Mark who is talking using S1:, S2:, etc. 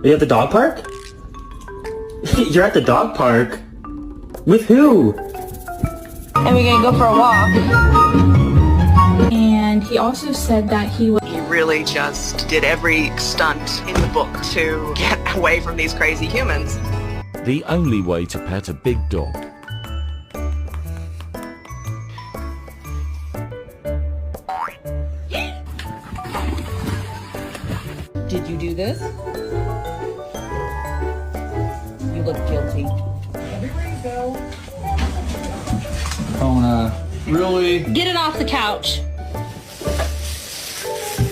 S1: Are you at the dog park? You're at the dog park? With who?
S2: And we're gonna go for a walk. And he also said that he
S3: really just did every stunt in the book to get away from these crazy humans.
S4: The only way to pet a big dog.
S5: Did you do this? You look guilty.
S6: Everywhere you go. Kona, really?
S5: Get it off the couch.